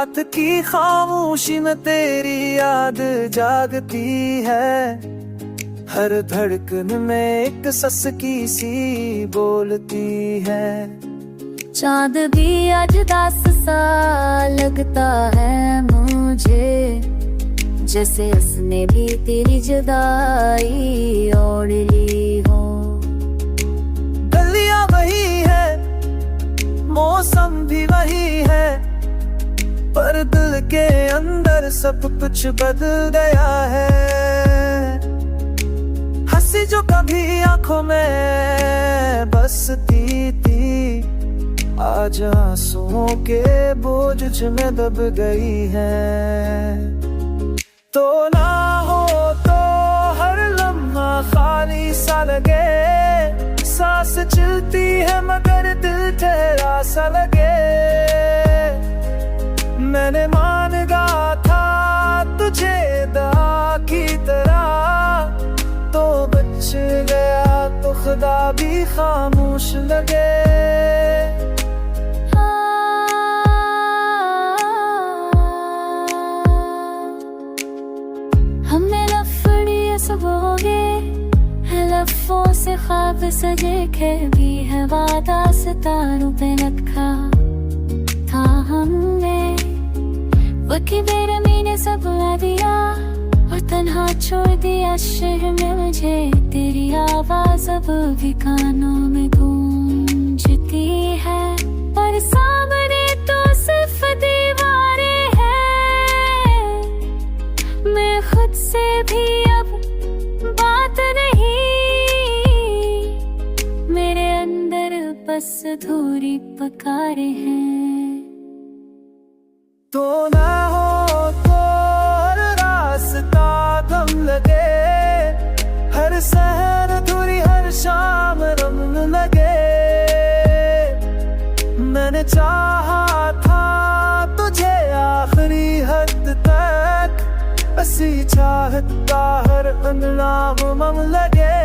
रात की खामोशी में तेरी याद जागती है, हर धड़कन में एक सस्की सी बोलती है। चांद भी आज दास सा लगता है मुझे, जैसे उसने भी तेरी जुदाई ओढ़ ली हो। गलियां वही है, मौसम भी वही है, पर दिल के अंदर सब कुछ बदल गया है। हंसी जो कभी आंखों में बसती थी, आज आंसुओं के बोझ में दब गई है। तो ना हो तो हर लम्हा खाली सा लगे, सांस चलती है मगर दिल ठहरा सा लगे। मैंने मांगा था तुझे दुआ की तरह, तो बच गया तो खुदा भी खामोश लगे। हमने लफड़ियाँ सब हो गए, लफ्ज़ों से ख्वाब सजे के भी है, वादा सितारों पे रखा था हमने। वकी बेरमी ने सब ला दिया और तन्हा छोड़ दिया शहर में मुझे। तेरी आवाज अब भी कानों में गूंजती है, पर सामने तो सिर्फ दीवारें हैं। मैं खुद से भी अब बात नहीं, मेरे अंदर बस अधूरी पुकारें हैं। तो ना हो तो हर रास्ता गम लगे, हर सहर अधूरी हर शाम रंग लगे। मैंने चाहा था तुझे आखिरी हद तक, ऐसी चाहत का हर अंगना उमंग लगे।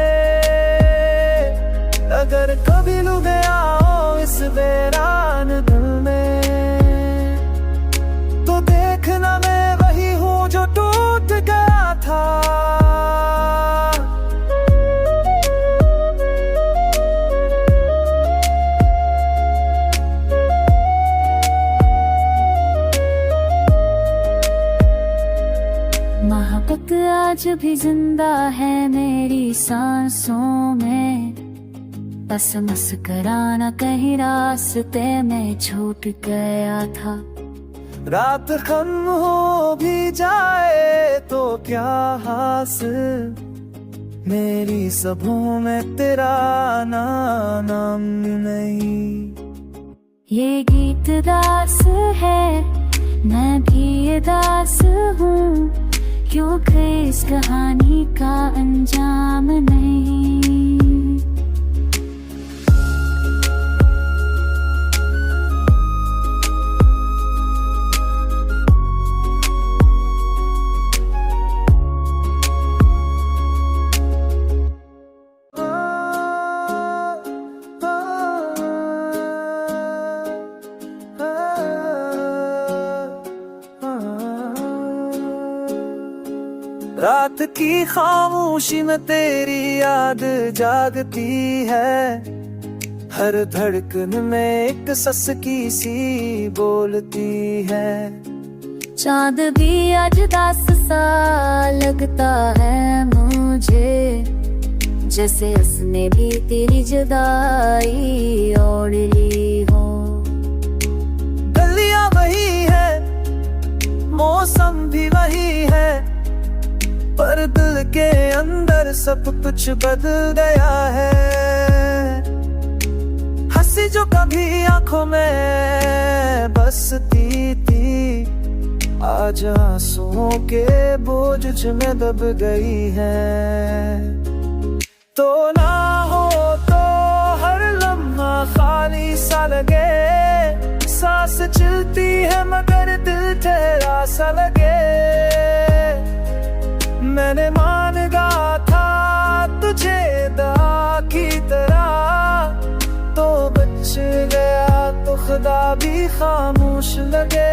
अगर कभी लू गया हो इस वीरान दिल में, तो देखना मैं वही हूँ जो टूट गया था। मोहब्बत आज भी जिंदा है मेरी सांसों में, बस मुस्कुराना कहीं रास्ते में छूट गया था। रात खत्म हो भी जाए तो क्या हासिल, मेरी सबों में तेरा नाम नहीं। ये गीत दास है, मैं भी ये दास हूँ, क्योंकि इस कहानी का अंजाम नहीं। रात की खामोशी में तेरी याद जागती है, हर धड़कन में एक सस्की सी बोलती है। चांद भी आज दास सा लगता है मुझे, जैसे उसने भी तेरी जुदाई ओढ़ ली हो। गलियां वही है, मौसम भी वही है, पर दिल के अंदर सब कुछ बदल गया है। हंसी जो कभी आंखों में बसती थी, आज आंसुओं के बोझ में दब गई है। तो ना हो तो हर लम्हा खाली सा लगे, सांस चलती है मगर दिल ठहरा सा लगे। मैंने मांगा था तुझे दुआ की तरह, तो बच गया तो खुदा भी खामोश लगे।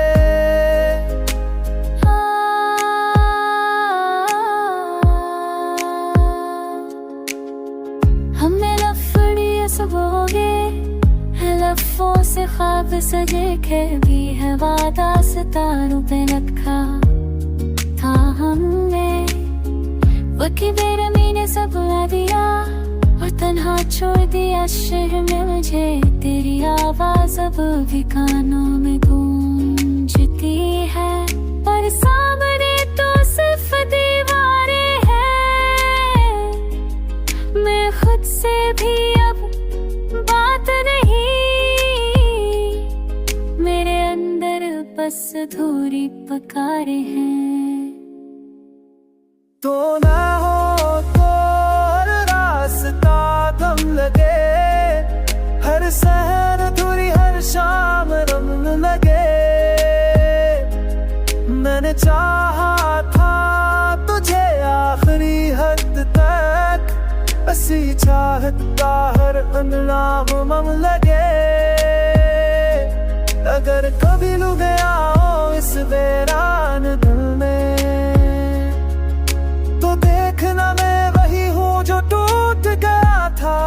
ख्वाब सजे के भी है वादा सितारों पे रखा था हमने। वकी बेरमी ने सब भुला दिया और तन्हा छोड़ दिया शहर में मुझे। तेरी आवाज अब भी कानों में गूंजती है, पर सामने तो सिर्फ दीवारें हैं। मैं खुद से भी अब बात नहीं, मेरे अंदर बस अधूरी पकारे हैं। तो ना हो तो हर रास्ता गम लगे, हर सहर अधूरी हर शाम रम लगे। मैंने चाहा था तुझे आखिरी हद तक, ऐसी चाहत का हर अनलाम मम लगे। अगर कभी लू गया हो इस वीरान दिल में, तो देखना मैं वही हूँ जो टूट गया था।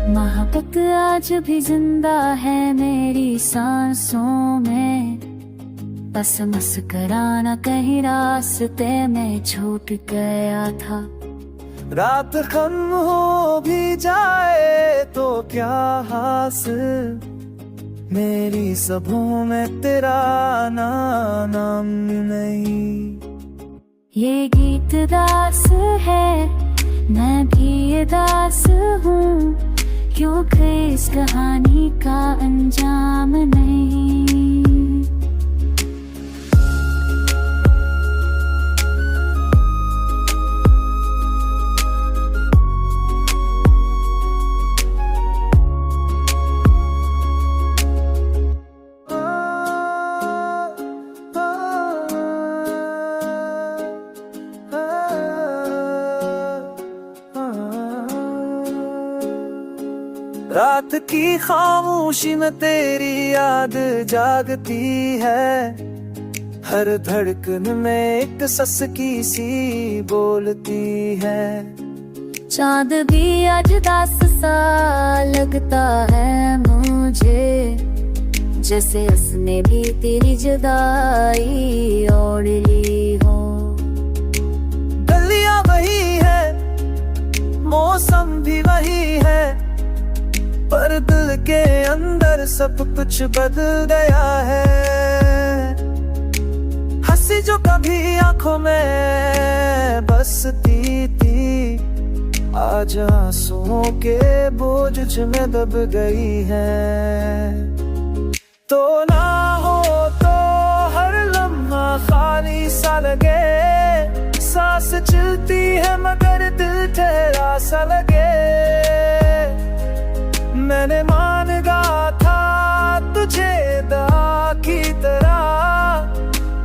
मोहब्बत आज भी जिंदा है मेरी सांसों में, बस मुस्कुराना कहीं रास्ते में छूट गया था। रात खत्म हो भी जाए तो क्या हासिल, मेरी सबों में तेरा नाम नहीं। ये गीत दास है, मैं भी ये दास हूँ, क्योंकि इस कहानी का अंजाम नहीं। रात की खामोशी में तेरी याद जागती है, हर धड़कन में एक ससकी सी बोलती है। चांद भी आज दास सा लगता है मुझे, जैसे उसने भी तेरी जुदाई ओढ़ ली हो। गलियां वही है, मौसम भी वही है, पर दिल के अंदर सब कुछ बदल गया है। हंसी जो कभी आंखों में बसती थी, आज आंसुओं के बोझ में दब गई है। तो ना हो तो हर लम्हा खाली सा लगे, सांस चलती है मगर दिल ठहरा सा लगे। मैंने मांगा था तुझे दा की तरह,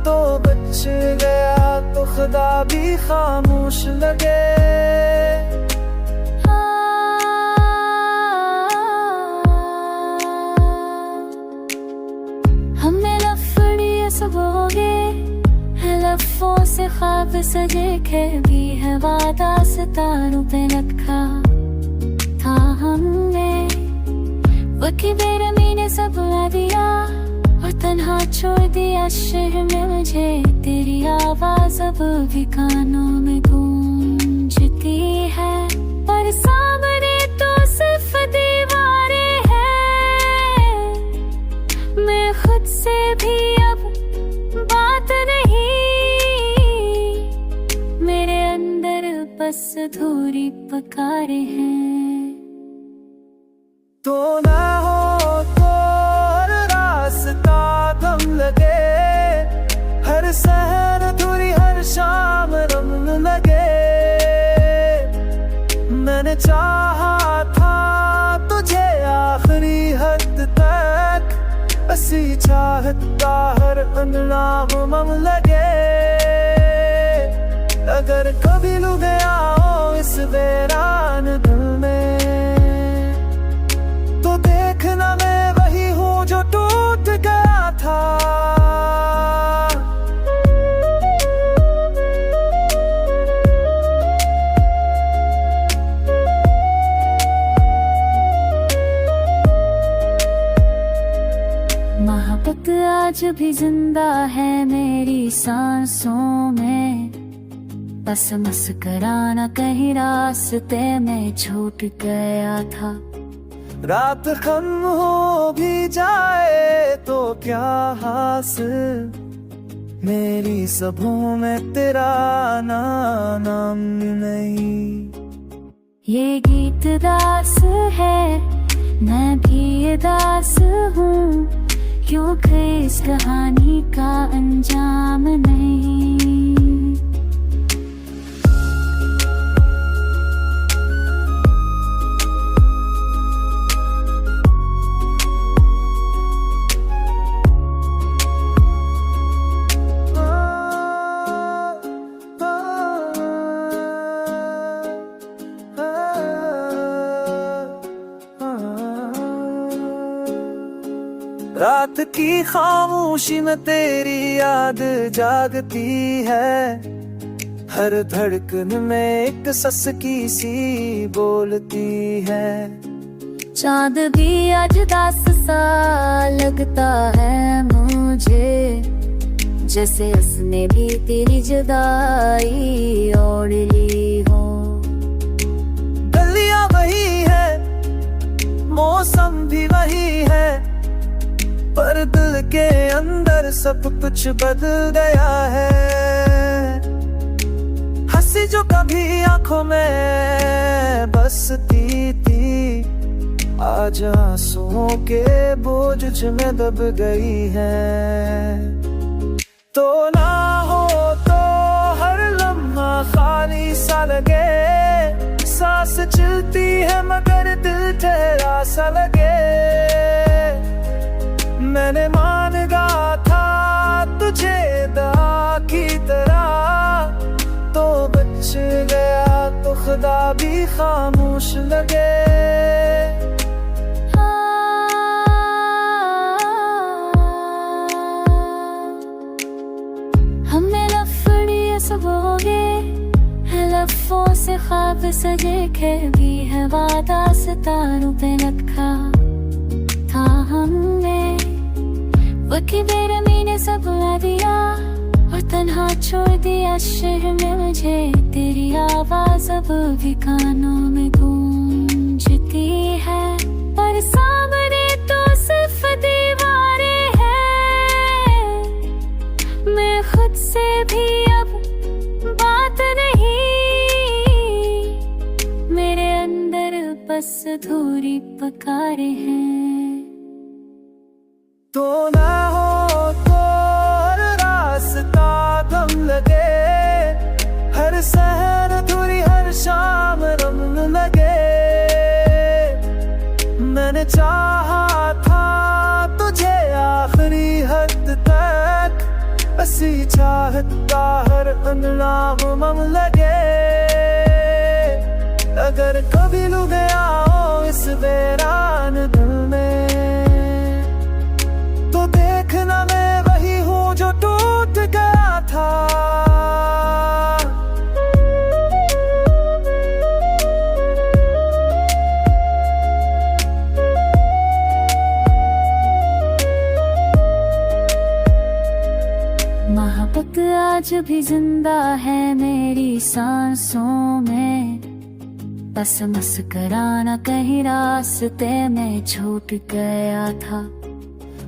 तो बच गया तो खुदा भी खामोश लगे। हमने लफड़ियाँ सब हो गए, लफ्ज़ों से ख्वाब सजे के भी है वादा सितारों पे रखा था हमने। वकी बेरमी ने सब भुला दिया और तन्हा छोड़ दिया शहर में मुझे। तेरी आवाज अब भी कानों में गूंजती है, पर सामने तो सिर्फ दीवारें हैं। मैं खुद से भी अब बात नहीं, मेरे अंदर बस अधूरी पकारे हैं। तो ना हो तो हर रास्ता गम लगे, हर सहर अधूरी हर शाम रम लगे। मैंने चाहा था तुझे आखिरी हद तक, ऐसी चाहत का हर अनलाम मम लगे। अगर कभी लू गया हो इस वीरान दिल में, तो देखना मैं वही हूँ जो टूट गया था। आज भी जिंदा है मेरी सांसों में, बस मुस्कुराना कहीं रास्ते में छूट गया था। रात खत्म हो भी जाए तो क्या हासिल, मेरी सबों में तेरा नाम नहीं। ये गीत दास है, मैं भी ये दास हूँ, क्योंकि इस कहानी का अंजाम नहीं। रात की खामोशी में तेरी याद जागती है, हर धड़कन में एक सस्की सी बोलती है। चांद भी आज दास सा लगता है मुझे, जैसे उसने भी तेरी जुदाई ओढ़ ली हो। गलियां वही है, मौसम भी वही है, पर दिल के अंदर सब कुछ बदल गया है। हंसी जो कभी आंखों में बसती थी, आज आंसुओं के बोझ में दब गई है। तो ना हो तो हर लम्हा खाली सा लगे, सांस चलती है मगर दिल ठहरा सा लगे। मैंने मांगा था तुझे दुआ की तरह, तो बच गया तो खुदा भी खामोश लगे। हमें लफड़ियाँ सब हो गए हैं, लफ्ज़ों से ख्वाब सजे के भी है वादा सितारों पे रखा था हमने। वकी बेरमी ने सब भुला दिया और तन्हा छोड़ दिया शहर में मुझे। तेरी आवाज अब भी कानों में गूंजती है, पर सामने तो सिर्फ दीवारें हैं। मैं खुद से भी अब बात नहीं, मेरे अंदर बस अधूरी पुकारें हैं। तो ना हो तो हर रास्ता गम लगे, हर सहर अधूरी हर शाम रंग लगे। मैंने चाहा था तुझे आखिरी हद तक, ऐसी चाहत का हर अंगनाम मम लगे। अगर कभी लू गया हो इस वीरान दिल में, तो देखना मैं वही हूँ जो टूट गया था। मोहब्बत आज भी जिंदा है मेरी सांसों में, बस मुस्कुराना कहीं रास्ते में छूट गया था।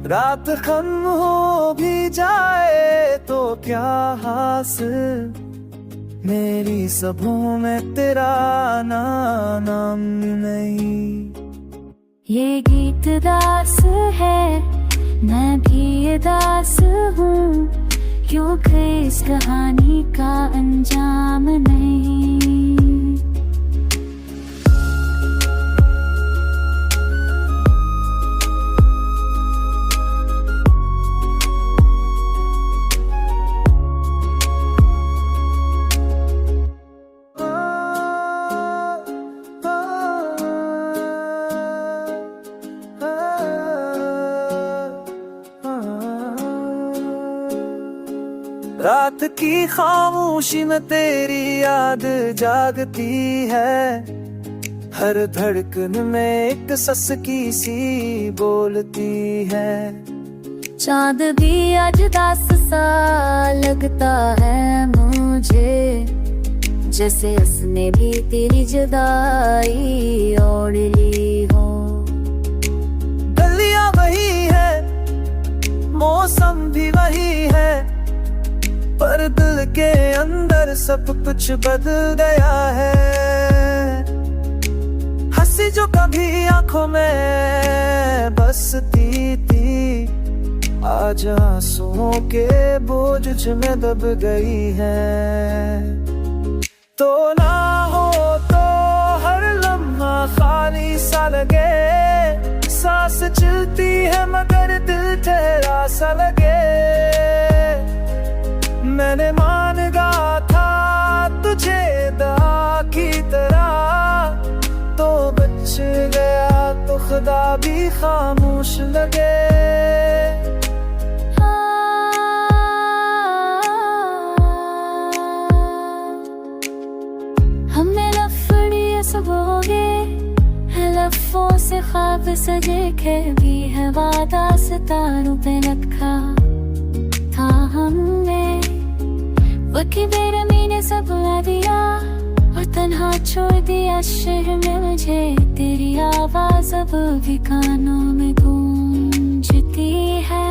रात खत्म हो भी जाए तो क्या हासिल, मेरी सबों में तेरा नाम नहीं। ये गीत दास है, मैं भी ये दास हूँ, क्योंकि इस कहानी का अंजाम नहीं। रात की खामोशी में तेरी याद जागती है, हर धड़कन में एक सस्की सी बोलती है। चांद भी आज दास सा लगता है मुझे, जैसे उसने भी तेरी जुदाई ओढ़ ली हो। गलियां वही है, मौसम भी वही है, पर दिल के अंदर सब कुछ बदल गया है। हंसी जो कभी आंखों में बसती थी, आज आंसुओं के बोझ में दब गई है। तो ना हो तो हर लम्हा खाली सा लगे, सांस चलती है मगर दिल ठहरा सा लगे। मैंने मांगा था तुझे दुआ की तरह, तो बच गया तो खुदा भी खामोश लगे। हमें लफड़ियाँ सब हो गए, लफ्ज़ों से ख्वाब सजे के भी है वादा सितारों पे रखा था हमने। वकी बेरमी ने सब ला दिया और तन्हा छोड़ दिया शहर में मुझे। तेरी आवाज अब भी कानों में गूंजती है,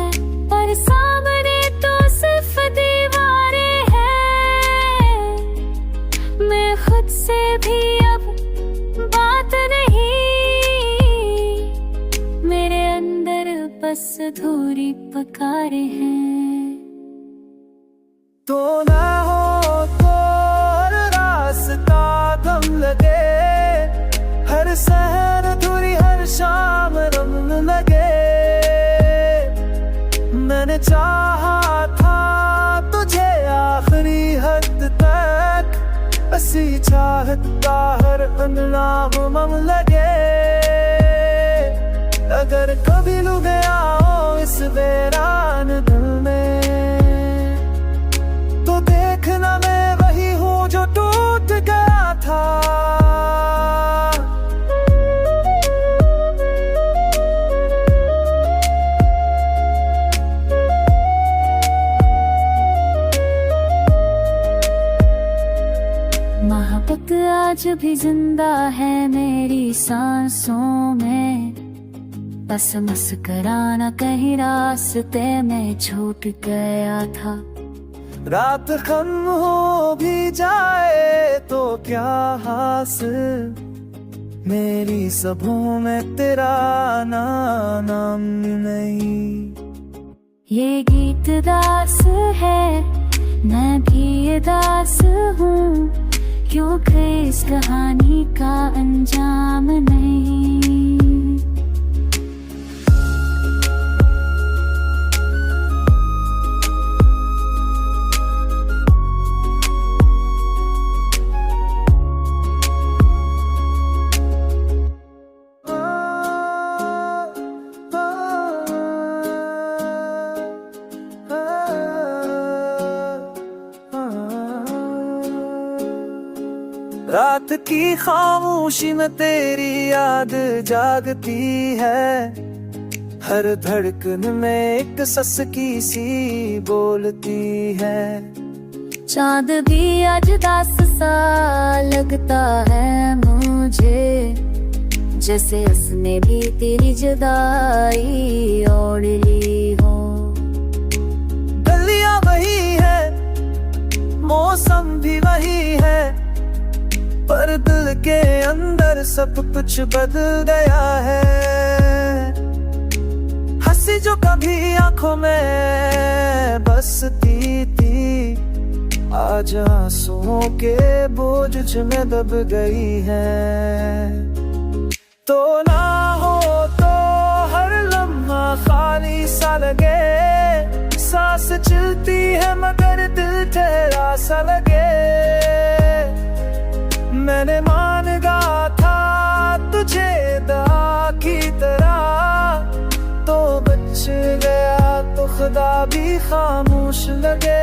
पर सामने तो सिर्फ दीवारें हैं। मैं खुद से भी अब बात नहीं, मेरे अंदर बस अधूरी पुकारे हैं। तो ना हो तो हर रास्ता गम लगे, हर सहर अधूरी हर शाम रंग लगे। मैंने चाहा था तुझे आखिरी हद तक, ऐसी चाहता हर अनलाम मम लगे। अगर कभी लू गया हो इस वीरान दिल में, तो देखना मैं वही हूँ जो टूट गया था। मोहब्बत आज भी जिंदा है मेरी सांसों में, बस मुस्कुराना कहीं रास्ते में छूट गया था। रात खत्म हो भी जाए तो क्या हासिल, मेरी सबों में तेरा नाम नहीं। ये गीत दास है, मैं भी दास हूँ, क्योंकि इस कहानी का अंजाम नहीं। रात की खामोशी में तेरी याद जागती है, हर धड़कन में एक ससकी सी बोलती है। चांद भी आज दास सा लगता है मुझे, जैसे उसने भी तेरी जुदाई ओढ़ ली हो। गलियां वही है, मौसम भी वही है, पर दिल के अंदर सब कुछ बदल गया है। हंसी जो कभी आंखों में बसती थी, आज आंसुओं के बोझ में दब गई है। तो ना हो तो हर लम्हा खाली सा लगे, सांस चलती है मगर दिल ठहरा सा लगे। मैंने मांगा था तुझे दुआ की तरह, तो बच गया तो खुदा भी खामोश लगे।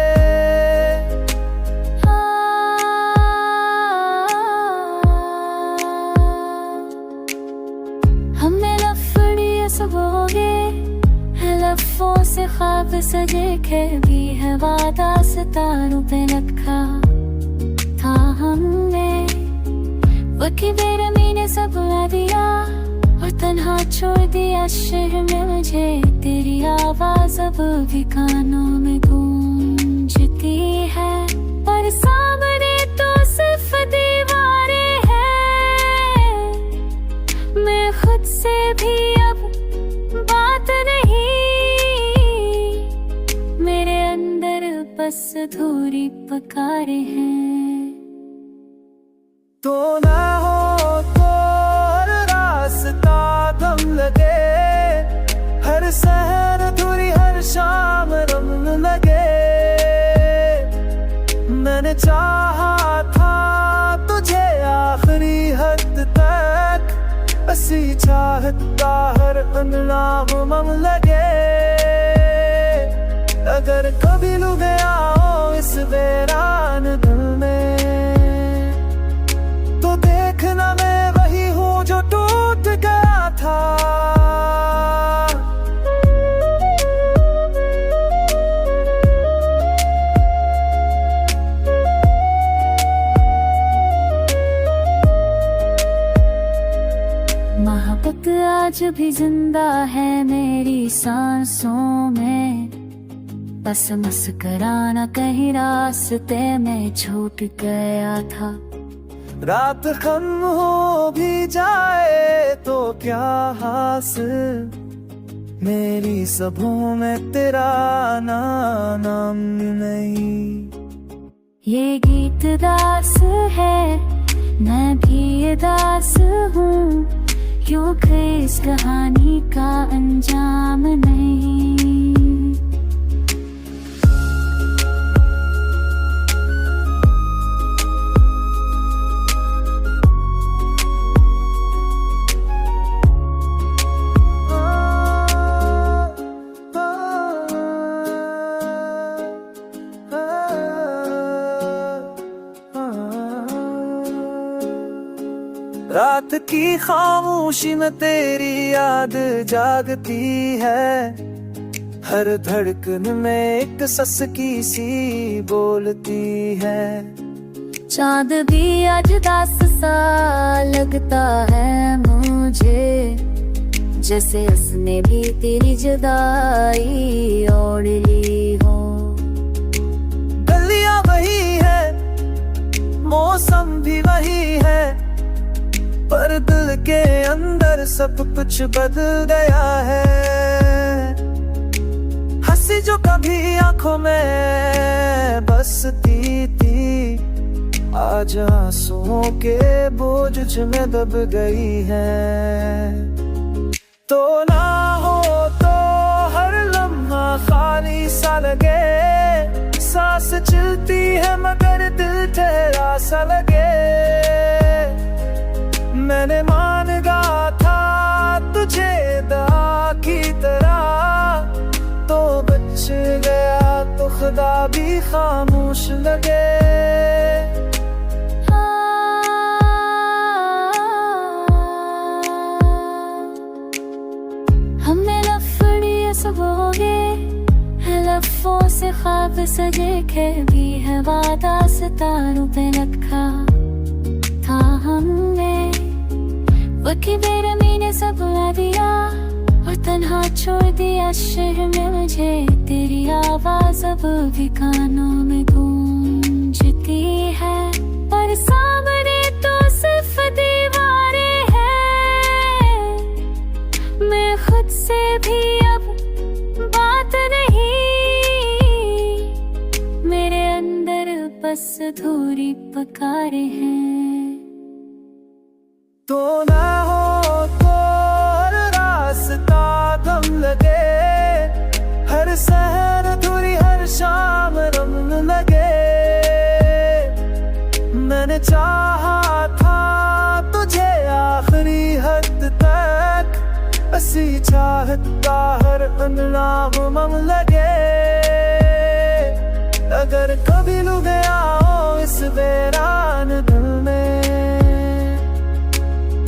हमें लफड़ियाँ सब हो गए, लफ्ज़ों से ख्वाब सजे के भी है वादा सितारों पे रखा था हमने। वकी बेरमी ने सब बुला दिया और तन्हा छोड़ दिया शहर में मुझे। तेरी आवाज अब भी कानों में गूंजती है, पर सामने तो सिर्फ दीवारें हैं। मैं खुद से भी अब बात नहीं, मेरे अंदर बस अधूरी पुकारें हैं। तो ना हो तो हर रास्ता गम लगे, हर सहर अधूरी हर शाम रम लगे। मैंने चाहा था तुझे आखिरी हद तक, असी चाहता हर अंगना मम लगे। अगर कभी लू गया हो इस वीरान दिल में, तो देखना मैं वही हूँ जो टूट गया था। मोहब्बत आज भी जिंदा है मेरी सांसों में, बस मुस्कुराना कहीं रास्ते में छूट गया था। रात खत्म हो भी जाए तो क्या हासिल, मेरी सबों में तेरा नाम नहीं। ये गीत दास है, मैं भी दास हूँ, क्योंकि इस कहानी का अंजाम नहीं। रात की खामोशी में तेरी याद जागती है, हर धड़कन में एक सस की सी बोलती है। चांद भी आज दास सा लगता है मुझे, जैसे उसने भी तेरी जुदाई ओढ़ ली हो। गलियां वही है, मौसम भी वही है, पर दिल के अंदर सब कुछ बदल गया है। हंसी जो कभी आंखों में बसती थी, आज आंसुओं के बोझ में दब गई है। तो ना हो तो हर लम्हा खाली सा लगे, सांस चलती है मगर दिल ठहरा सा लगे। मैंने मांगा था तुझे दुआ की तरह, तो बच गया तो खुदा भी खामोश लगे। हमने लफड़ियाँ सबोगे, लफ्ज़ों से ख्वाब सजे के भी है वादा सितारों पे रखा था हमने। वकी बेरमी ने सब बुला दिया और तन्हा छोड़ दिया शहर में मुझे। तेरी आवाज अब भी कानों में गूंजती है, पर सामने तो सिर्फ दीवारें हैं। मैं खुद से भी अब बात नहीं, मेरे अंदर बस अधूरी पुकारें हैं। तो ना हो तो हर रास्ता गम लगे, हर सहर अधूरी हर शाम रम लगे। मैंने चाहा था तुझे आखिरी हद तक, असी चाहता हर अंगना मम लगे। अगर कभी लू गया हो इस वीरान दिल में,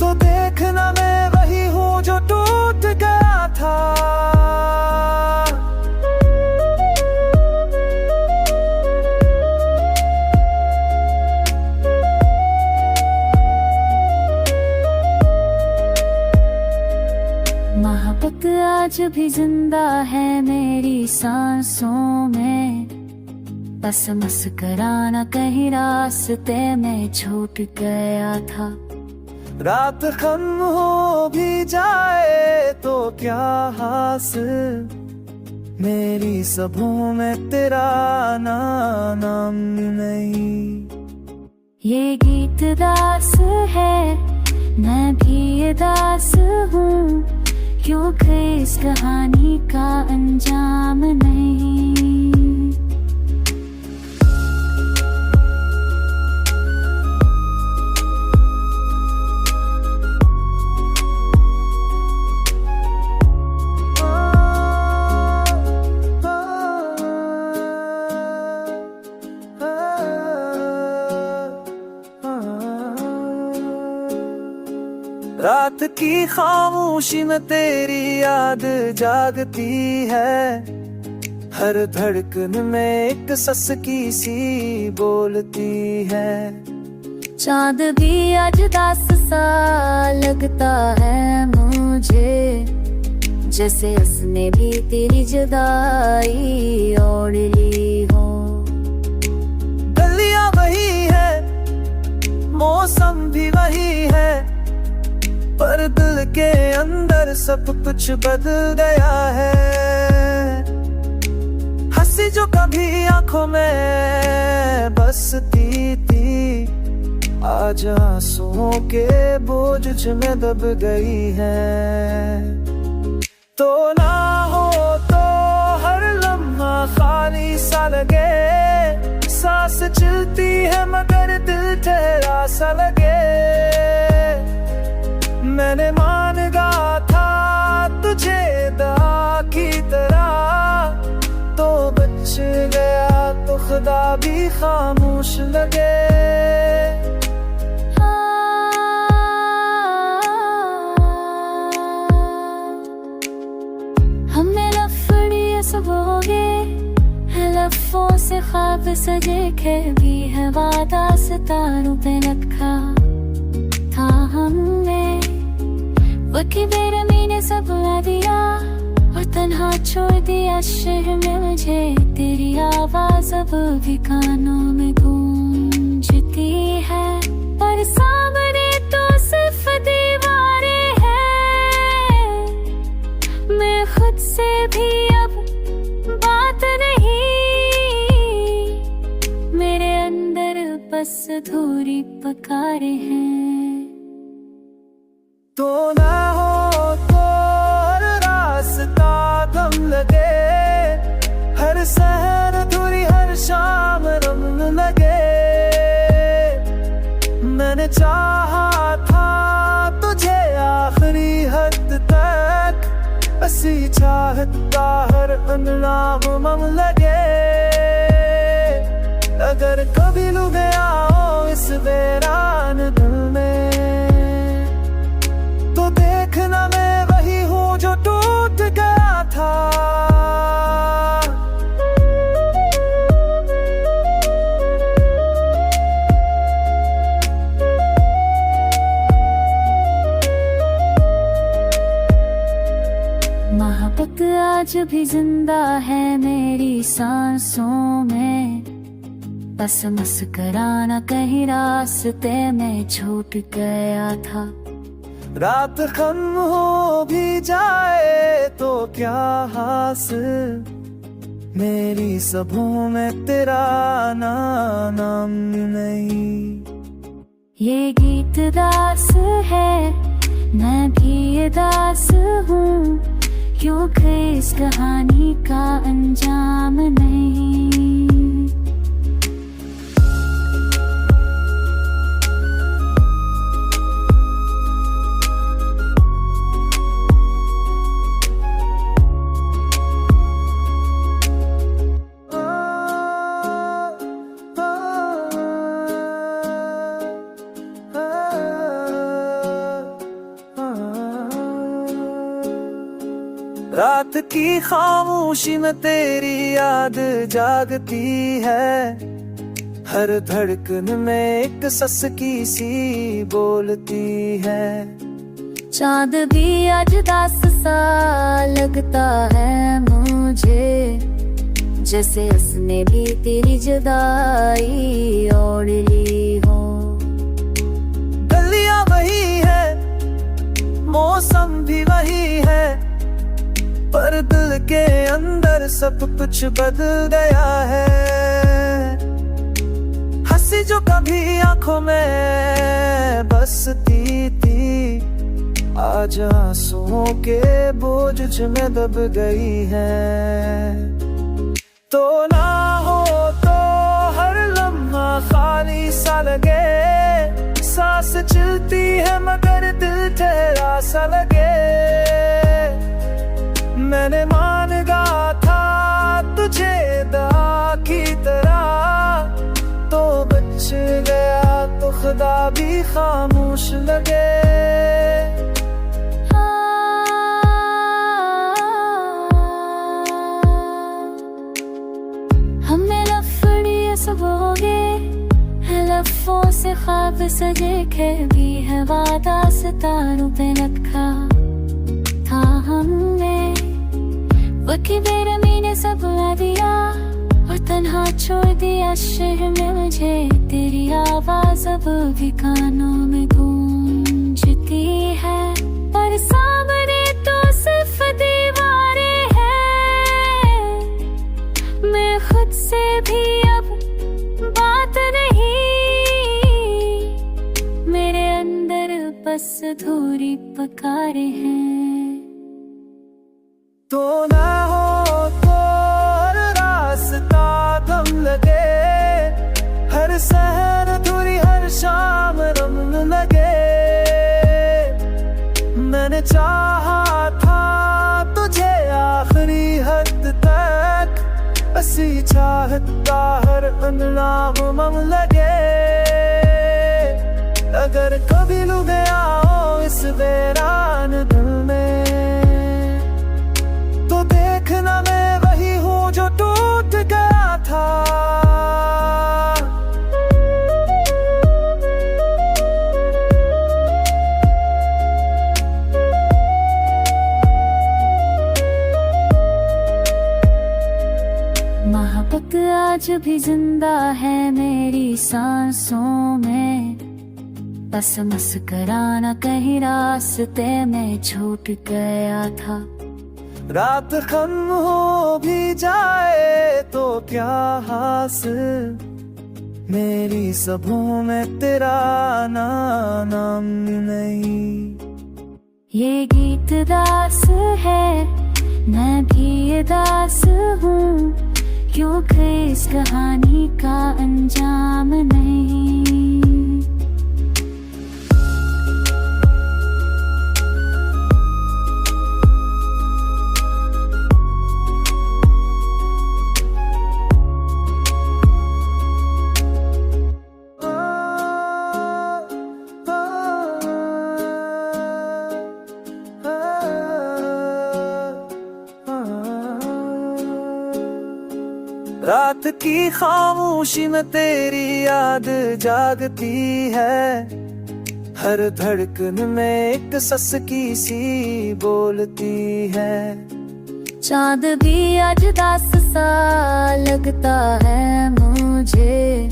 तो देखना मैं वही हूँ जो टूट गया था। मोहब्बत आज भी जिंदा है मेरी सांसों में, बस मुस्कुराना कहीं रास्ते में छूट गया था। रात खत्म हो भी जाए तो क्या हासिल, मेरी सबों में तेरा नाम नहीं। ये गीत दास है, मैं भी ये दास हूँ, क्योंकि इस कहानी का अंजाम नहीं। रात की खामोशी में तेरी याद जागती है, हर धड़कन में एक ससकी सी बोलती है। चांद भी आज दास सा लगता है मुझे, जैसे उसने भी तेरी जुदाई ओढ़ ली हो। गलियां वही है, मौसम भी वही है, पर दिल के अंदर सब कुछ बदल गया है। हंसी जो कभी आंखों में बसती थी, आज आंसुओं के बोझ में दब गई है। तो ना हो तो हर लम्हा खाली सा लगे, सांस चलती है मगर दिल ठहरा सा लगे। मैंने मांगा था तुझे दुआ की तरह, तो बच गया तो खुदा भी खामोश लगे। हमें लफड़ियाँ सब हो गए, लफ्ज़ों से ख्वाब सजे के भी है वादा सितारों पे रखा था हमने। वकी बेरमी ने सब ला दिया और तन्हा छोड़ दिया शहर में मुझे, तेरी आवाज अब भी कानों में गूंजती है, पर सामने तो सिर्फ दीवारें हैं। मैं खुद से भी अब बात नहीं, मेरे अंदर बस अधूरी पुकारें हैं। तो ना हो तो हर रास्ता गम लगे, हर सहर अधूरी हर शाम रंग लगे। मैंने चाहा था तुझे आखिरी हद तक, ऐसी चाहत का हर अंगना मम लगे। अगर कभी लू गया हो इस वीरान दिल में, तो देखना मैं वही हूँ जो टूट गया था। मोहब्बत आज भी जिंदा है मेरी सांसों में, बस मुस्कुराना कहीं रास्ते में छूट गया था। रात खत्म हो भी जाए तो क्या हासिल, मेरी सबों में तेरा नाम नहीं। ये गीत दास है, मैं भी ये दास हूँ, क्योंकि इस कहानी का अंजाम नहीं। रात की खामोशी में तेरी याद जागती है, हर धड़कन में एक ससकी सी बोलती है। चांद भी आज दास सा लगता है मुझे, जैसे उसने भी तेरी जुदाई ओढ़ ली हो। गलियां वही है, मौसम भी वही है, पर दिल के अंदर सब कुछ बदल गया है। हंसी जो कभी आंखों में बसती थी, आज आंसुओं के बोझ में दब गई है। तो ना हो तो हर लम्हा खाली सा लगे, सांस चलती है मगर दिल ठहरा सा लगे। मैंने मांगा था तुझे दुआ की तरह, तो बच गया तो खुदा भी खामोश लगे। हमने लफड़ियाँ सब हो गए, है लफ्ज़ों से ख्वाब सजे के भी है वादा सितारों पे रखा था हमने। वकी बेरमी ने सब ला दिया और तन्हा छोड़ दिया शहर में मुझे। तेरी आवाज अब भी कानों में गूंजती है, पर सामने तो सिर्फ दीवारें हैं। मैं खुद से भी अब बात नहीं, मेरे अंदर बस अधूरी पुकारें हैं। तो ना हो तो हर रास्ता थम लगे, हर सहर अधूरी हर शाम रम लगे। मैंने चाहा था तुझे आखिरी हद तक, ऐसी चाहता हर अनलाम मम लगे। अगर कभी लू गया हो इस वीरान दिल में, तो देखना मैं वही हूँ जो टूट गया था। मोहब्बत आज भी जिंदा है मेरी सांसों में, बस मुस्कुराना कहीं रास्ते में छूट गया था। रात खत्म हो भी जाए तो क्या हासिल, मेरी सबों में तेरा नाम नहीं। ये गीत दास है, मैं भी ये दास हूँ, क्योंकि इस कहानी का अंजाम नहीं। रात की खामोशी में तेरी याद जागती है, हर धड़कन में एक सस की सी बोलती है। चांद भी आज दास सा लगता है मुझे,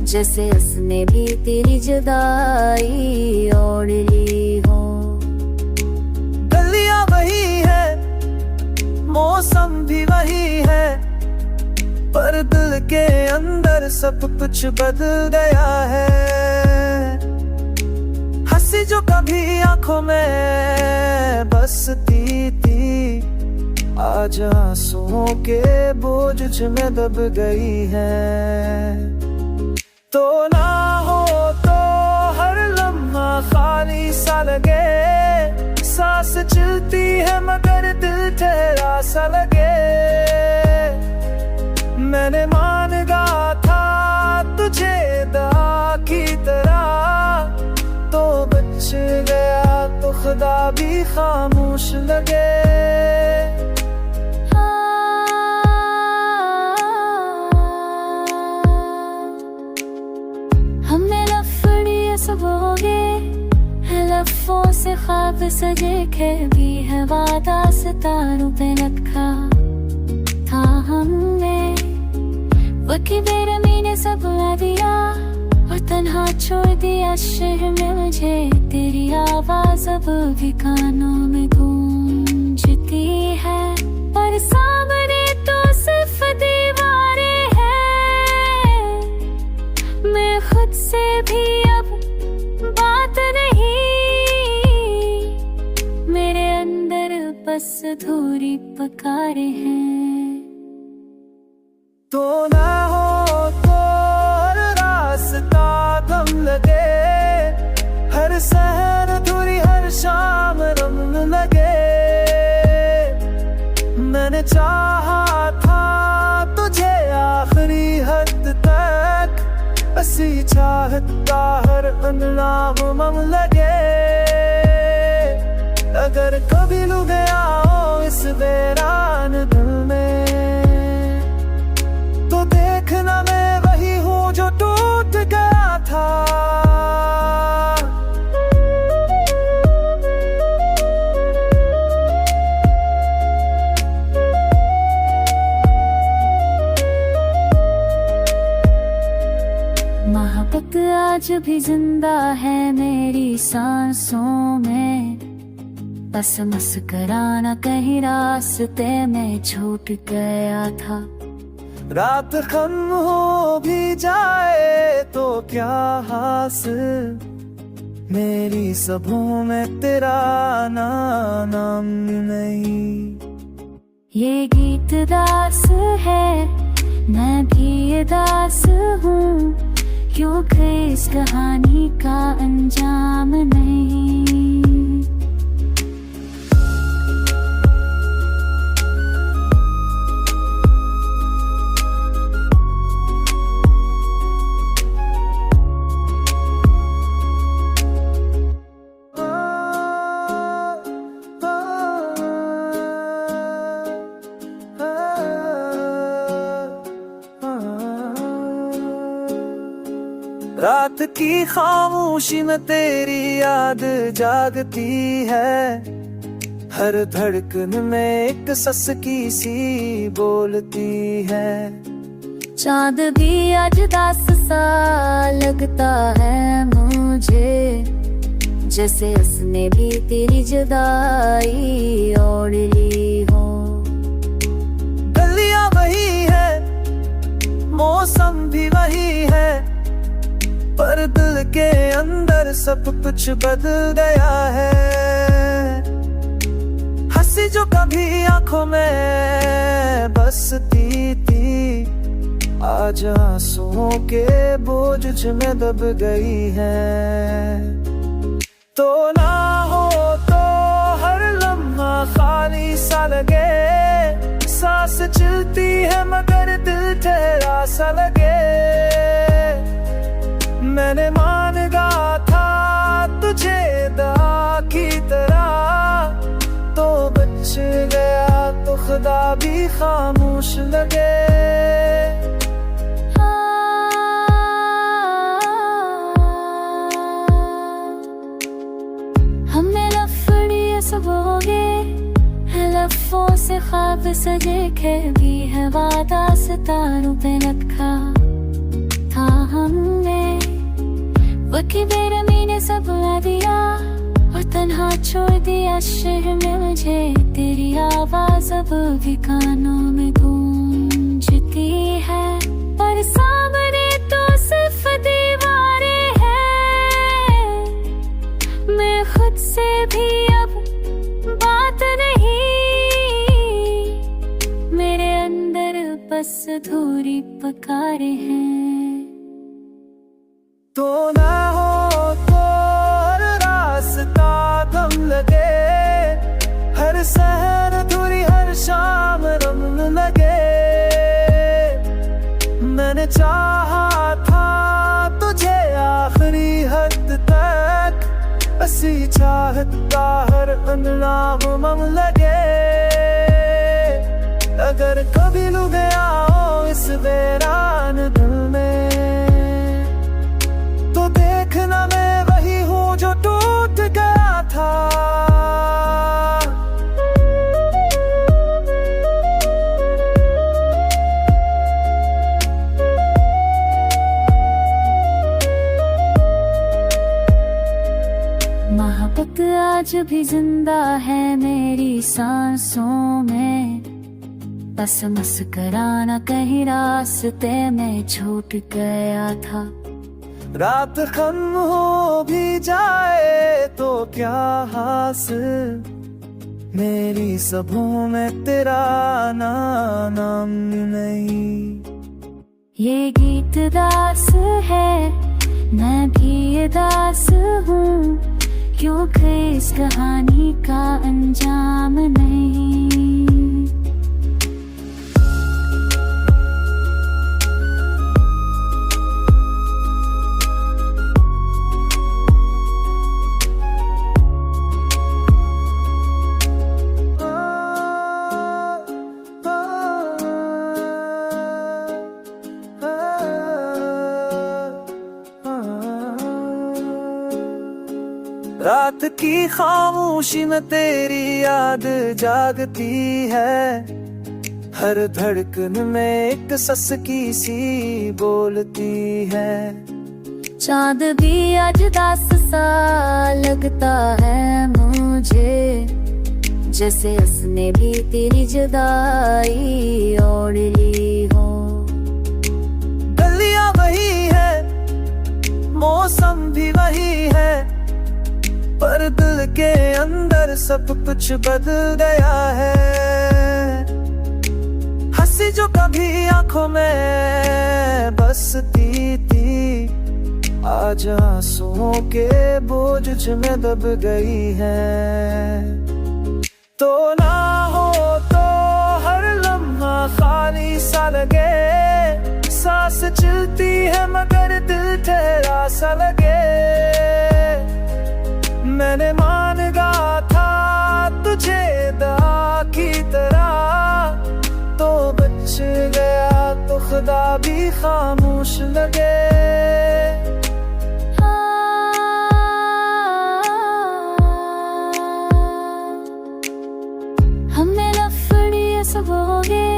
जैसे उसने भी तेरी जुदाई ओढ़ ली हो। गलियां वही है, मौसम भी वही है, पर दिल के अंदर सब कुछ बदल गया है। हंसी जो कभी आंखों में बसती थी, आज आंसुओं के बोझ में दब गई है। तो ना हो तो हर लम्हा खाली सा लगे, सांस चलती है मगर दिल ठहरा सा लगे। मैंने मांगा था तुझे दुआ की तरह, तो बच गया तो खुदा भी खामोश लगे। हमने लफड़ियाँ सब हो गए, है लफ्ज़ों से से ख्वाब सजे के भी है वादा सितारों पे रखा था हमने। वकी बेरमी ने सब बुला दिया और तन्हा छोड़ दिया शहर में मुझे। तेरी आवाज अब भी कानों में गूंजती है, पर सामने तो सिर्फ दीवारें हैं। मैं खुद से भी अब बात नहीं, मेरे अंदर बस अधूरी पुकारे हैं। तो ना हो तो हर रास्ता गम लगे, हर सहर अधूरी हर शाम रम लगे। मैंने चाहा था तुझे आखिरी हद तक, ऐसी चाहता हर अनलाम मम लगे। अगर कभी लू गया हो इस वीरान दिल में, तो देखना मैं वही हूँ जो टूट गया था। मोहब्बत आज भी जिंदा है मेरी सांसों में, बस मुस्कुराना कहीं रास्ते में छूट गया था। रात खत्म हो भी जाए तो क्या हासिल, मेरी सबों में तेरा नाम नहीं। ये गीत दास है, मैं भी ये दास हूँ, क्योंकि इस कहानी का अंजाम नहीं। रात की खामोशी में तेरी याद जागती है, हर धड़कन में एक ससकी सी बोलती है। चांद भी आज दास सा लगता है मुझे, जैसे उसने भी तेरी जुदाई ओढ़ ली हो। गलियां वही है, मौसम भी वही है, पर दिल के अंदर सब कुछ बदल गया है। हंसी जो कभी आंखों में बसती थी, आज आंसुओं के बोझ में दब गई है। तो ना हो तो हर लम्हा खाली सा लगे, सांस चलती है मगर दिल ठहरा सा लगे। मैंने मांगा था तुझे दुआ की तरह, तो बच गया तो खुदा भी खामोश लगे। हमने लफड़ियाँ सबोगे है, लफ्ज़ों से ख्वाब सजे के भी है वादा सितारों पे रखा था हमने। वकी बेरमी ने सब बुला दिया और तन्हा छोड़ दिया शहर में मुझे। तेरी आवाज अब भी कानों में गूंजती है, पर सामने तो सिर्फ दीवारें हैं। मैं खुद से भी अब बात नहीं, मेरे अंदर बस अधूरी पुकारे हैं। तो ना हो तो हर रास्ता गम लगे, हर सहर अधूरी हर शाम रम लगे। मैंने चाहा था तुझे आखिरी हद तक, ऐसी चाहता हर अनलाम मम लगे। अगर कभी लू गया हो इस वीरान दिल में, तो देखना मैं वही हूँ जो टूट गया था। मोहब्बत आज भी जिंदा है मेरी सांसों में, बस मुस्कुराना कहीं रास्ते में छूट गया था। रात खत्म हो भी जाए तो क्या हासिल, मेरी सबों में तेरा नाम नहीं। ये गीत दास है, मैं भी ये दास हूँ, क्योंकि इस कहानी का अंजाम नहीं। रात की खामोशी में तेरी याद जागती है, हर धड़कन में एक ससकी सी बोलती है। चांद भी आज दास सा लगता है मुझे, जैसे उसने भी तेरी जुदाई ओढ़ ली हो। गलियां वही है, मौसम भी वही है, पर दिल के अंदर सब कुछ बदल गया है। हंसी जो कभी आंखों में बसती थी, आज आंसुओं के बोझ में दब गई है। तो ना हो तो हर लम्हा खाली सा लगे, सांस चलती है मगर दिल ठहरा सा लगे। मैंने मान गा था तुझे दा की तरह, तो बच गया तो खुदा भी खामोश लगे। हमें लफड़ियाँ सब हो गए,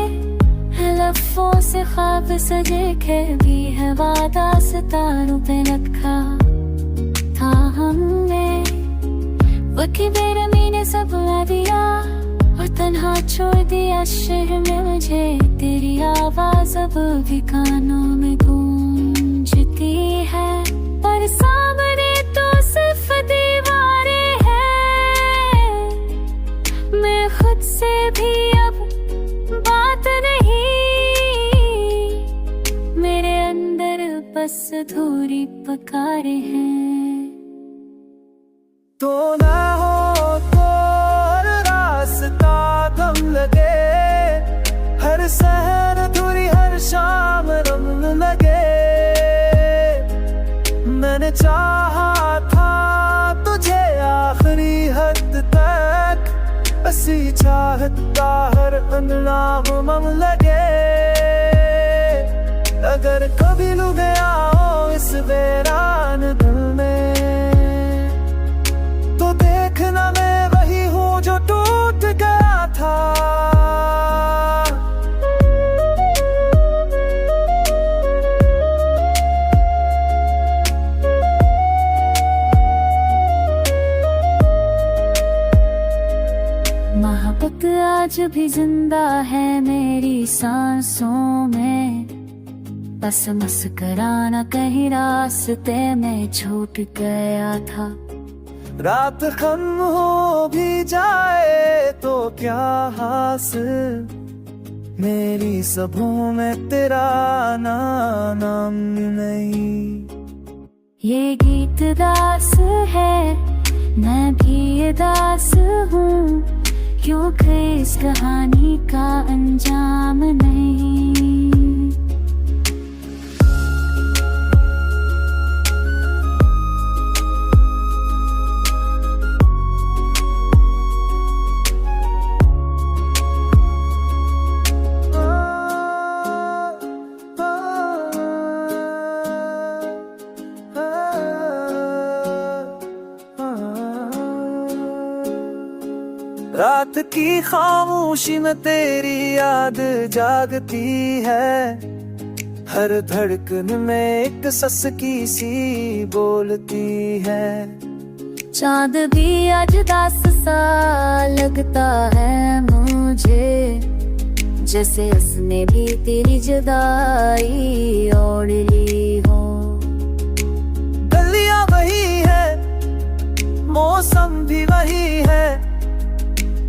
लफ्ज़ों से ख्वाब सजे के भी है वादा सितारों पे रखा था हमने। वकी बेरमी ने सब ला दिया और तन्हा छोड़ दिया शहर में मुझे, तेरी आवाज अब भी कानों में गूंजती है, पर सामने तो सिर्फ दीवारें हैं। मैं खुद से भी अब बात नहीं, मेरे अंदर बस अधूरी पुकारे हैं। तो ना हो तो हर रास्ता गम लगे, हर सहर अधूरी हर शाम रंग लगे। मैंने चाहा था तुझे आखिरी हद तक, ऐसी चाहता हर अंगनाम लगे। अगर कभी लू गया हो इस वीरान दिल में, तो देखना मैं वही हूँ जो टूट गया था। मोहब्बत आज भी जिंदा है मेरी सांसों में, बस मुस्कुराना कहीं रास्ते में छूट गया था। रात खत्म हो भी जाए तो क्या हासिल, मेरी सबों में तेरा नाम नहीं। ये गीत दास है, मैं भी ये दास हूँ, क्योंकि इस कहानी का अंजाम नहीं। रात की खामोशी में तेरी याद जागती है, हर धड़कन में एक ससकी सी बोलती है। चांद भी आज दास सा लगता है मुझे, जैसे उसने भी तेरी जुदाई ओढ़ ली हो। गलियां वही है, मौसम भी वही है,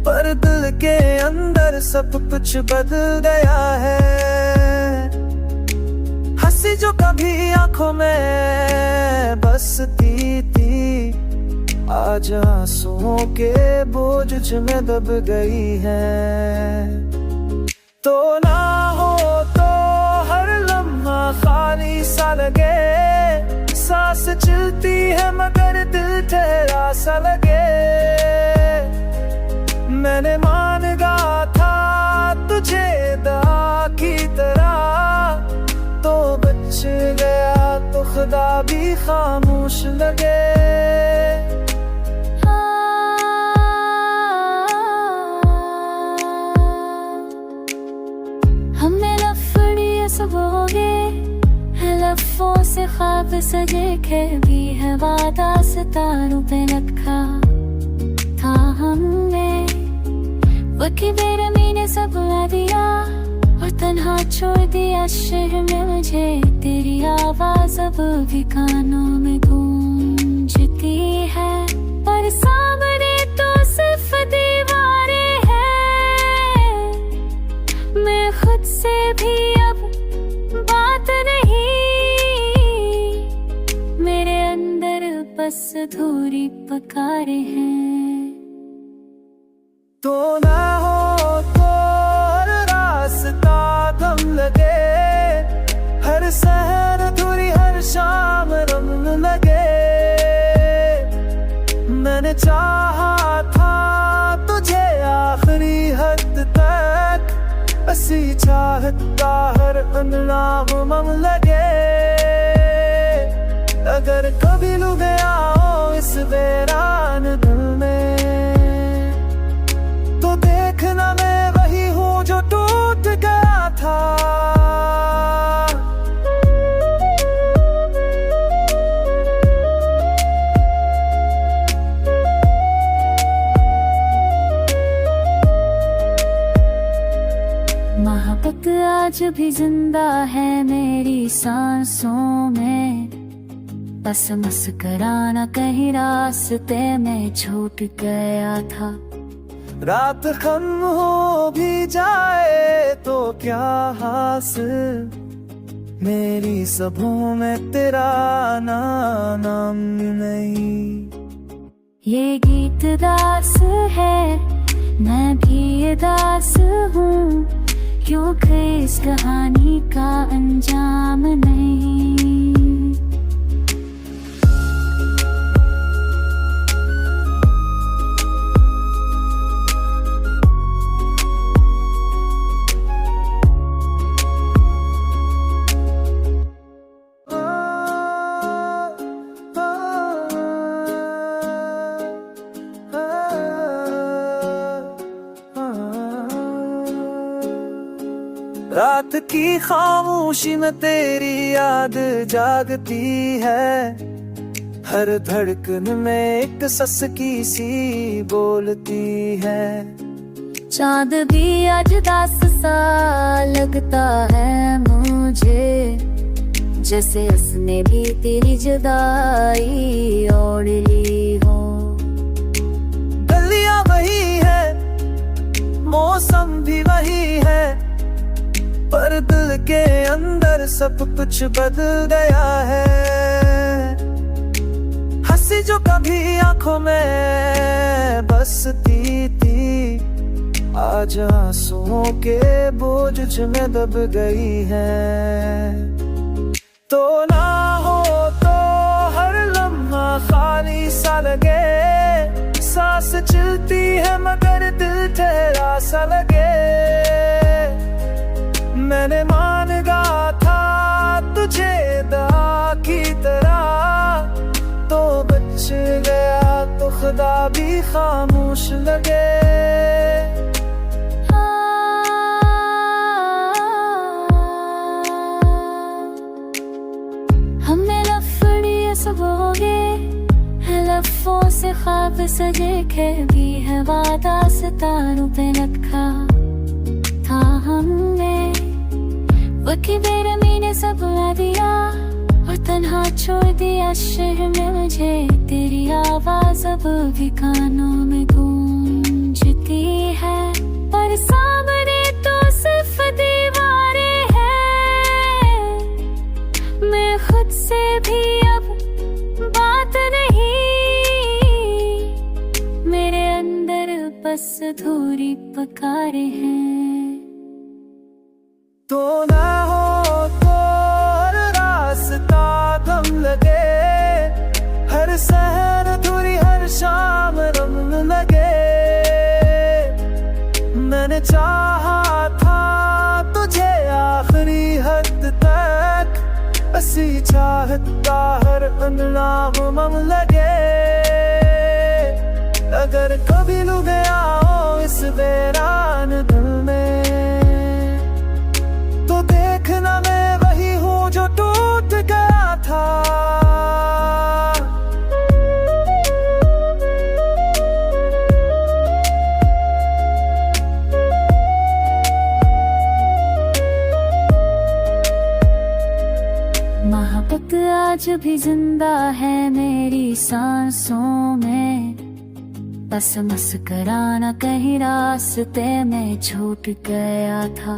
पर दिल के अंदर सब कुछ बदल गया है। हंसी जो कभी आंखों में बसती थी, आज आंसुओं के बोझ में दब गई है। तो ना हो तो हर लम्हा खाली सा लगे, सांस चलती है मगर दिल ठहरा सा लगे। मैंने मान गा था तुझे दा की तरह, तो बच गया तो खुदा भी खामोश लगे। हमने लफड़ियाँ सब हो गए, लफ्ज़ों से ख्वाब सजे के भी है वादा सितारों पे रखा था हमने। वकी बेरमी ने सब दिया और तन्हा छोड़ दिया शहर में मुझे। तेरी आवाज अब भी कानों में गूंजती है, पर सामने तो सिर्फ दीवारें हैं। मैं खुद से भी अब बात नहीं, मेरे अंदर बस अधूरी पकारे हैं। तो ना हो तो हर रास्ता थम लगे, हर सहर अधूरी हर शाम रंग लगे। मैंने चाहा था तुझे आखिरी हद तक, ऐसी चाहत का हर अंगनाम मम लगे। अगर कभी लू गया हो इस वीरान दिल में, तो देखना मैं वही हूँ जो टूट गया था। मोहब्बत आज भी जिंदा है मेरी सांसों में, बस मुस्कुराना कहीं रास्ते में छूट गया था। रात खत्म हो भी जाए तो क्या हासिल, मेरी सबों में तेरा नाम नहीं। ये गीत दास है, मैं भी दास हूँ, क्योंकि इस कहानी का अंजाम नहीं। रात की खामोशी में तेरी याद जागती है, हर धड़कन में एक ससकी सी बोलती है। चांद भी आज दास सा लगता है मुझे, जैसे उसने भी तेरी जुदाई ओढ़ ली हो। गलियां वही है, मौसम भी वही है, पर दिल के अंदर सब कुछ बदल गया है। हंसी जो कभी आंखों में बसती थी, आज आंसुओं के बोझ में दब गई है। तो ना हो तो हर लम्हा खाली सा लगे, सांस चलती है मगर दिल ठहरा सा लगे। मैंने मान गा था तुझे दा की तरह, तो बच गया तो खुदा भी खामोश लगे। हमने लफड़ियाँ सब हो गए, लफ्ज़ों से ख्वाब सजे के भी है वादा सितारों पे रखा था हमने। वकी बेरमी ने सब ला दिया और तन्हा छोड़ दिया शहर में मुझे। तेरी आवाज अब भी कानों में गूंजती है, पर सामने तो सिर्फ दीवारें हैं। मैं खुद से भी अब बात नहीं, मेरे अंदर बस अधूरी पुकारें हैं। तो ना हो तो हर रास्ता गम लगे, हर सहर अधूरी हर शाम रंग लगे। मैंने चाहा था तुझे आखिरी हद तक, ऐसी चाहता हर अंगना मम लगे। अगर कभी लू गया हो इस वीरान दिल में, तो देखना मैं वही हूँ जो टूट गया था। मोहब्बत आज भी जिंदा है मेरी सांसों में, बस मुस्कुराना कहीं रास्ते में छूट गया था।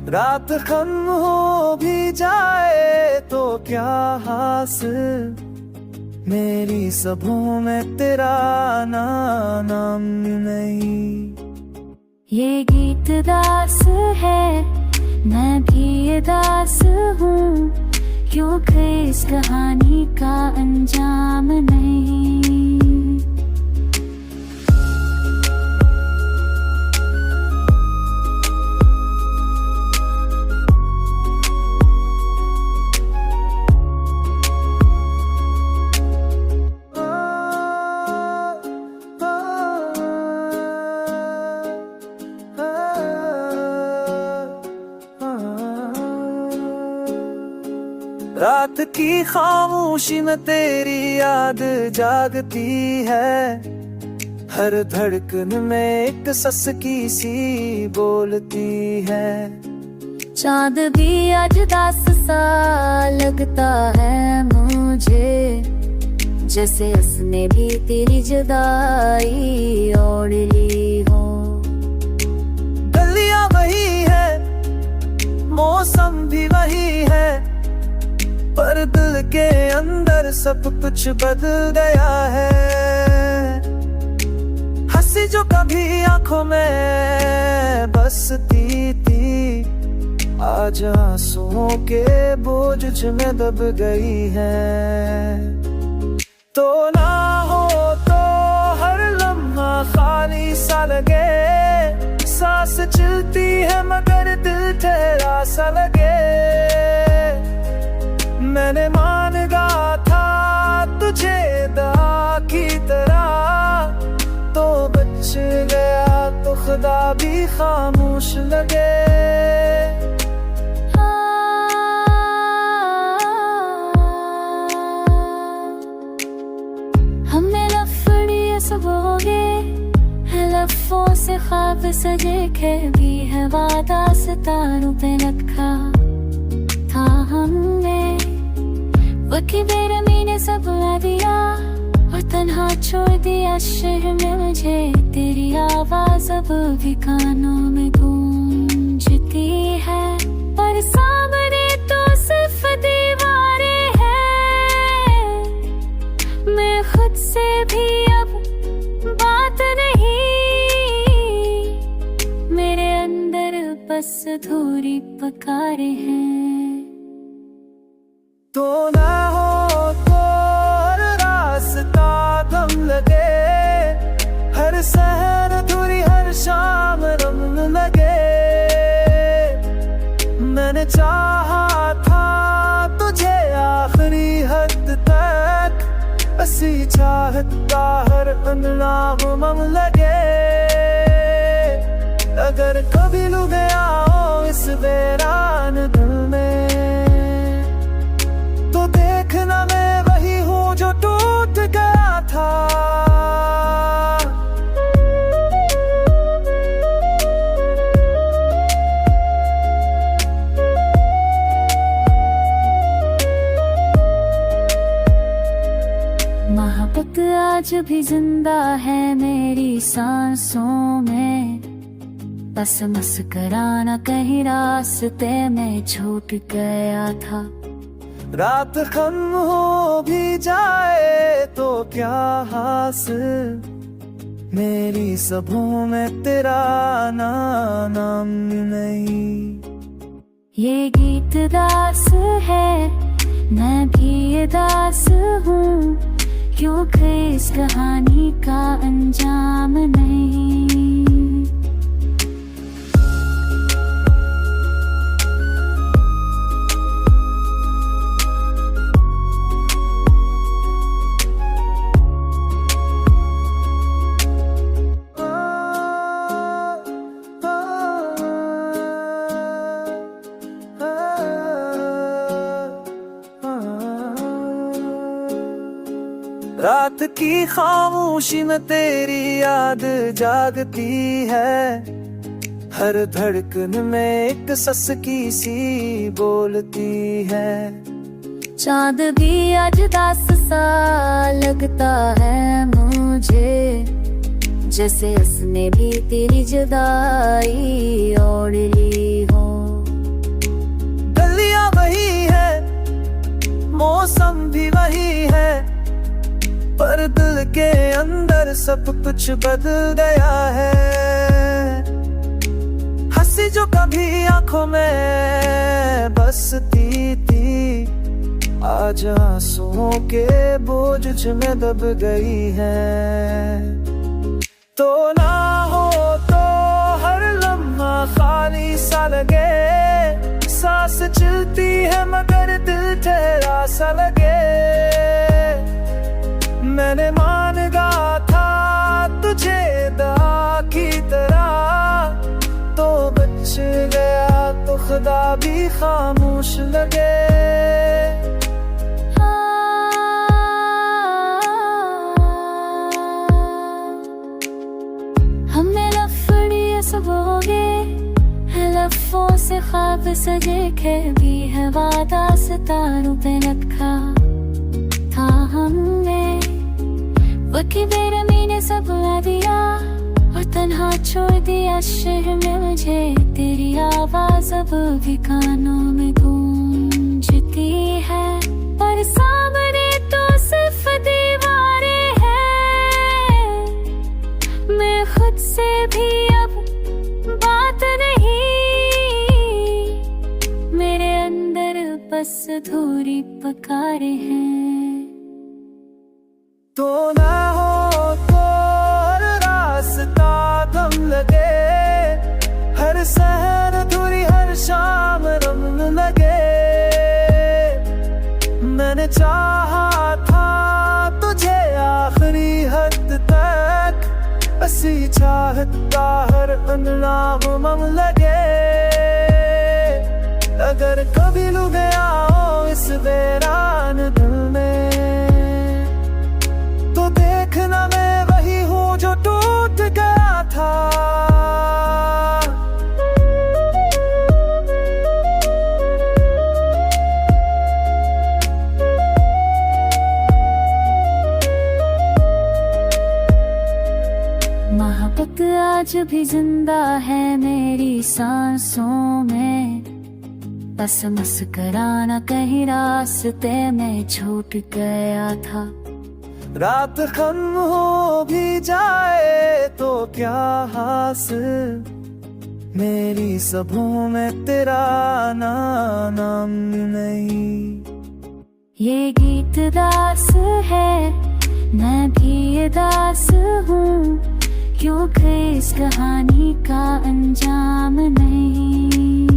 रात खत्म हो भी जाए तो क्या हासिल, मेरी सबों में तेरा नाम नहीं। ये गीत दास है, मैं भी ये दास हूँ, क्योंकि इस कहानी का अंजाम नहीं। रात की खामोशी में तेरी याद जागती है, हर धड़कन में एक सस की सी बोलती है। चांद भी आज दास सा लगता है मुझे, जैसे उसने भी तेरी जुदाई ओढ़ ली हो। गलियां वही है, मौसम भी वही है, पर दिल के अंदर सब कुछ बदल गया है। हंसी जो कभी आंखों में बसती थी, आज आंसुओं के बोझ में दब गई है। तो ना हो तो हर लम्हा खाली सा लगे, सांस चलती है मगर दिल ठहरा सा लगे। मैंने मांगा था तुझे दुआ की तरह, तो बच गया तो खुदा भी खामोश लगे। हमने लफड़ियाँ सबोगे, लफ्ज़ों से ख्वाब सजे के भी है वादा सितारों पे रखा था हमने। वकी बेरमी ने सब ला दिया और तन्हा छोड़ दिया शहर में मुझे। तेरी आवाज अब भी कानों में गूंजती है, पर सामने तो सिर्फ दीवारें हैं। मैं खुद से भी अब बात नहीं, मेरे अंदर बस अधूरी पुकारें हैं। तो ना हो तो हर रास्ता गम लगे, हर सहर अधूरी हर शाम रंग लगे। मैंने चाहा था तुझे आखिरी हद तक, ऐसी चाहता हर अंगना मम लगे। अगर कभी लू गया हो इस वीरान दिल में, तो देखना मैं वही हूँ जो टूट गया था। भी जिंदा है मेरी सांसों में, बस मुस्कुराना कहीं रास्ते में छूट गया था। रात खत्म हो भी जाए तो क्या हासिल, मेरी सबों में तेरा नाम नहीं। ये गीत दास है, मैं भी ये दास हूँ, क्योंकि इस कहानी का अंजाम नहीं। रात की खामोशी में तेरी याद जागती है, हर धड़कन में एक ससकी सी बोलती है। चांद भी आज दास सा लगता है मुझे, जैसे उसने भी तेरी जुदाई ओढ़ ली हो। गलियां वही है, मौसम भी वही है, पर दिल के अंदर सब कुछ बदल गया है। हंसी जो कभी आंखों में बसती थी, आज आंसुओं के बोझ में दब गई है। तो ना हो तो हर लम्हा खाली सा लगे, सांस चलती है मगर दिल ठहरा सा लगे। मैंने मांगा था तुझे दुआ की तरह, तो बच गया तो खुदा भी खामोश लगे। हमने लफड़ियाँ सब हो गए हैं, लफ्ज़ों से ख्वाब सजे के भी है वादा सितारों पे रखा था हमने। वकी बेरमी ने सब ला दिया और तन्हा छोड़ दिया शहर में मुझे, तेरी आवाज अब भी कानों में गूंजती है, पर सामने तो सिर्फ दीवारें हैं। मैं खुद से भी अब बात नहीं, मेरे अंदर बस अधूरी पुकारें हैं। तो ना हो तो हर रास्ता गम लगे, हर सहर अधूरी हर शाम रंग लगे। मैंने चाहा था तुझे आखिरी हद तक, ऐसी चाहत का हर अंगनाम उमंग लगे। अगर कभी लू गया हो इस वीरान दिल में, तो देखना मैं वही हूँ जो टूट गया था। मोहब्बत आज भी जिंदा है मेरी सांसों में, बस मुस्कुराना कहीं रास्ते में छूट गया था। रात खत्म हो भी जाए तो क्या हासिल, मेरी सबों में तेरा नाम नहीं। ये गीत दास है, मैं भी ये दास हूँ, क्योंकि इस कहानी का अंजाम नहीं।